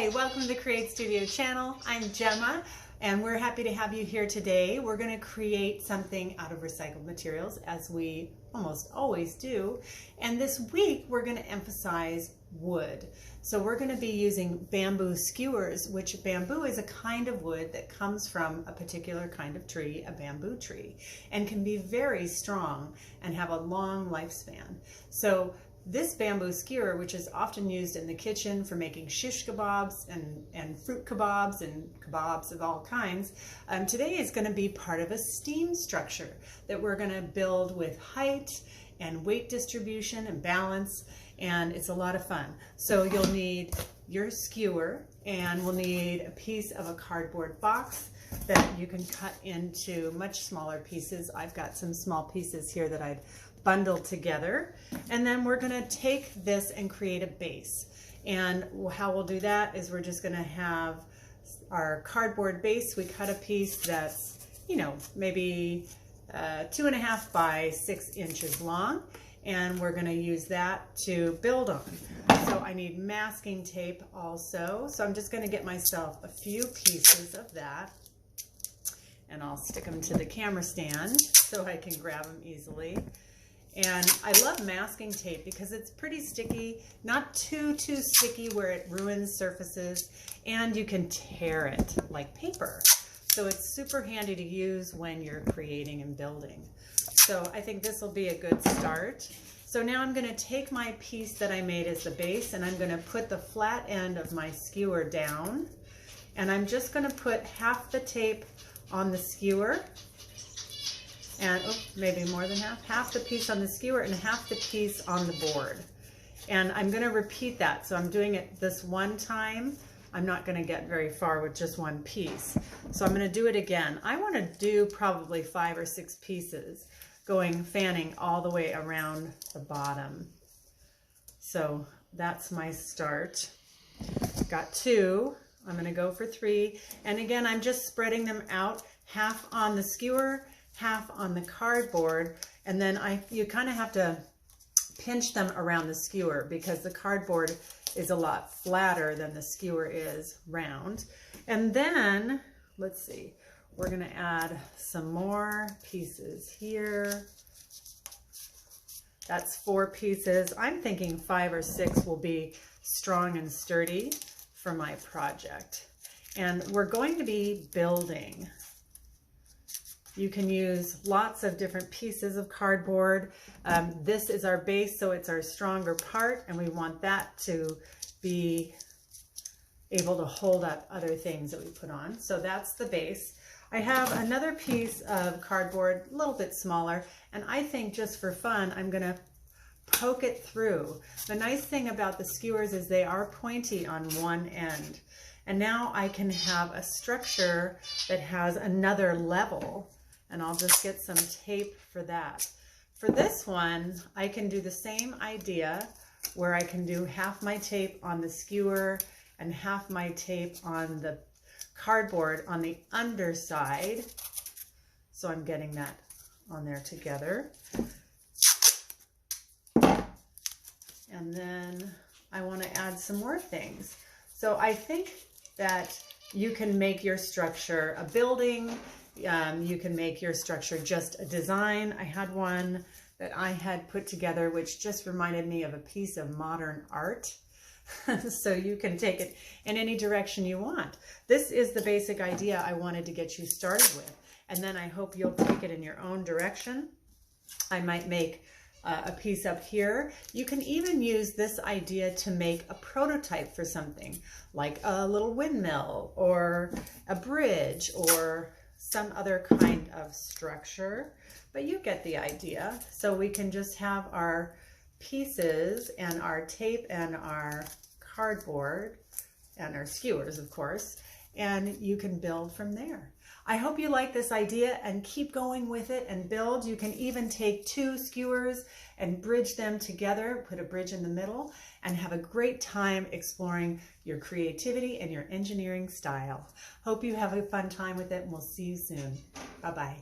Hi, welcome to the Create Studio channel. I'm Jemma and we're happy to have you here today. We're going to create something out of recycled materials as we almost always do. And this week we're going to emphasize wood. So we're going to be using bamboo skewers, which bamboo is a kind of wood that comes from a particular kind of tree, a bamboo tree, and can be very strong and have a long lifespan. So this bamboo skewer, which is often used in the kitchen for making shish kebabs and fruit kebabs and kebabs of all kinds, today is going to be part of a steam structure that we're going to build with height and weight distribution and balance, and it's a lot of fun. So you'll need your skewer, and we'll need a piece of a cardboard box that you can cut into much smaller pieces. I've got some small pieces here that I've bundled together, and then we're going to take this and create a base. And how we'll do that is we're just going to have our cardboard base. We cut a piece that's, maybe 2.5 by 6 inches long, and we're going to use that to build on. So I need masking tape also, so I'm just going to get myself a few pieces of that, and I'll stick them to the camera stand so I can grab them easily. And I love masking tape because it's pretty sticky, not too sticky where it ruins surfaces, and you can tear it like paper. So it's super handy to use when you're creating and building. So I think this will be a good start. So now I'm going to take my piece that I made as the base, and I'm going to put the flat end of my skewer down, and I'm just going to put half the tape on the skewer, and maybe more than half the piece on the skewer and half the piece on the board. And I'm going to repeat that. So I'm doing it this one time. I'm not going to get very far with just one piece. So I'm going to do it again. I want to do probably 5 or 6 pieces, fanning all the way around the bottom. So that's my start. Got 2. I'm going to go for 3. And again, I'm just spreading them out, half on the skewer, half on the cardboard, and then you kind of have to pinch them around the skewer because the cardboard is a lot flatter than the skewer is round. And then, let's see, we're going to add some more pieces here. That's 4 pieces. I'm thinking 5 or 6 will be strong and sturdy for my project. And we're going to be building. You can use lots of different pieces of cardboard. This is our base, so it's our stronger part, and we want that to be able to hold up other things that we put on. So that's the base. I have another piece of cardboard, a little bit smaller, and I think just for fun, I'm going to poke it through. The nice thing about the skewers is they are pointy on one end. And now I can have a structure that has another level. And I'll just get some tape for that. For this one, I can do the same idea where I can do half my tape on the skewer and half my tape on the cardboard on the underside. So I'm getting that on there together. And then I want to add some more things. So I think that you can make your structure a building. You can make your structure just a design. I had one that I had put together which just reminded me of a piece of modern art. So you can take it in any direction you want. This is the basic idea I wanted to get you started with, and then I hope you'll take it in your own direction. I might make a piece up here. You can even use this idea to make a prototype for something like a little windmill or a bridge or some other kind of structure, but you get the idea. So we can just have our pieces and our tape and our cardboard and our skewers, of course, and you can build from there. I hope you like this idea and keep going with it and build. You can even take 2 skewers and bridge them together, put a bridge in the middle, and have a great time exploring your creativity and your engineering style. Hope you have a fun time with it, and we'll see you soon. Bye-bye.